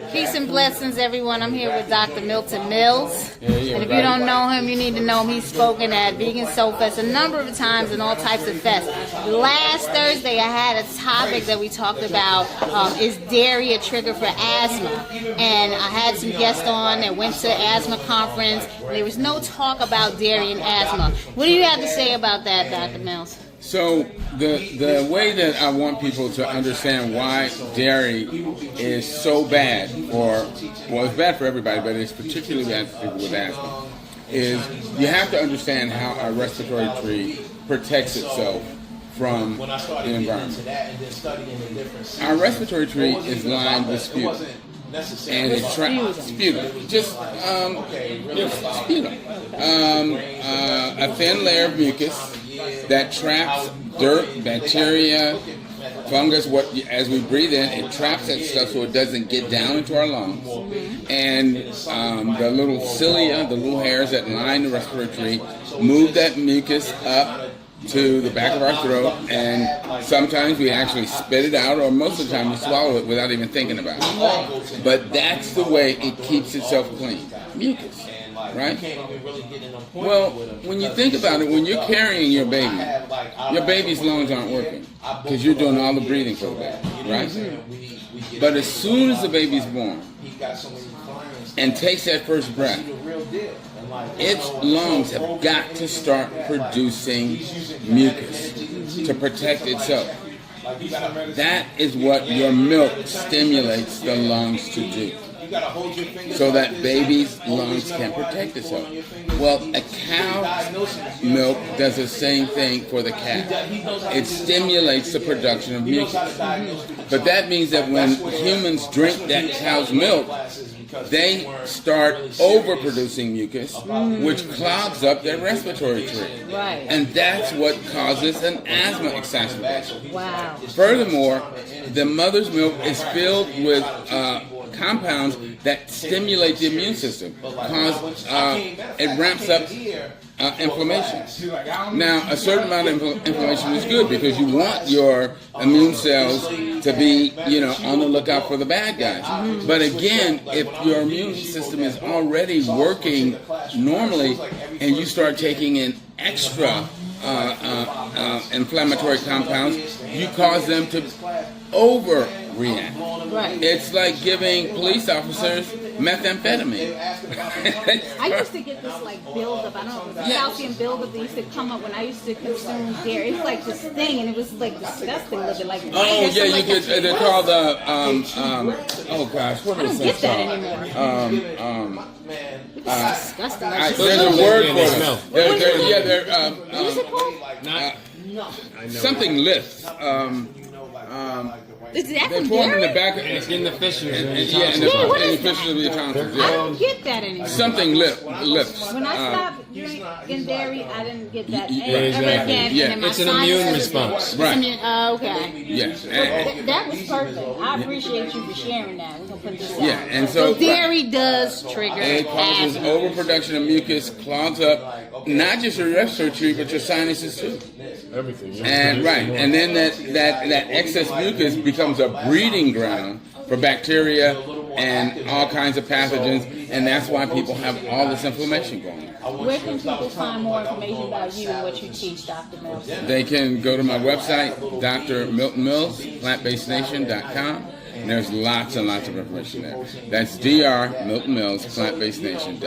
Peace and blessings, everyone. I'm here with Dr. Milton Mills. And if you don't know him, you need to know him. He's spoken at Vegan Soul Fest a number of times and all types of fests. Last Thursday, I had a topic that we talked about, is dairy a trigger for asthma? And I had some guests on that went to the asthma conference. And there was no talk about dairy and asthma. What do you have to say about that, Dr. Mills? So the way that I want people to understand why dairy is so bad it's bad for everybody, but it's particularly bad for people with asthma, is you have to understand how our respiratory tree protects itself from the environment. Our respiratory tree is lined with sputum. And it traps sputum, just sputum, a thin layer of mucus that traps dirt, bacteria, fungus. As we breathe in, it traps that stuff so it doesn't get down into our lungs. And the little cilia, the little hairs that line the respiratory tree, move that mucus up to the back of our throat, and sometimes we actually spit it out, or most of the time we swallow it without even thinking about it. But that's the way it keeps itself clean. Mucus, right? Well, when you think about it, when you're carrying your baby's lungs aren't working because you're doing all the breathing for the baby, right? But as soon as the baby's born and takes that first breath, its lungs have got to start producing mucus to protect itself. That is what your milk stimulates the lungs to do, so that baby's lungs can protect itself. Well, a cow's milk does the same thing for the calf. It stimulates the production of mucus. But that means that when humans drink that cow's milk, they start overproducing mucus, which clogs up their respiratory tree. Right. And that's what causes an asthma exacerbation. Wow. Furthermore, the mother's milk is filled with compounds that stimulate the immune system, because it ramps up inflammation. Now, a certain amount of inflammation is good because you want your immune cells to be, on the lookout for the bad guys. But again, if your immune system is already working normally and you start taking in extra inflammatory compounds, you cause them to overreact. Right. It's like giving police officers methamphetamine. I used to get this buildup. I don't know, it was calcium buildup that used to come up when I used to consume dairy. It's like this thing, and it was disgusting looking. You get. They're called oh gosh, what is that called? I don't get that anymore. It's disgusting. There's a word for them. They're what is it called? something lifts. Is that they from form dairy? in the back, in the fissures. in the fissures of your tonsils. I don't get that anymore. Something lifts. When I stopped drinking dairy, I didn't get that Exactly. ever again. Yeah. And then It's an my immune sinuses- response. Right. Okay. Yes. That was perfect. I appreciate you for sharing that. We're gonna put this out. Yeah, and so dairy does trigger it causes asthma. overproduction of mucus, clogs up not just your respiratory tree, but your sinuses too. Everything. And and then that excess mucus becomes a breeding ground for bacteria and all kinds of pathogens, and that's why people have all this inflammation going on. Where can people find more information about you and what you teach, Dr. Mills? They can go to my website, Dr. Milton Mills, plantbasednation.com. And there's lots and lots of information there. That's Dr. Milton Mills, plantbasednation.com.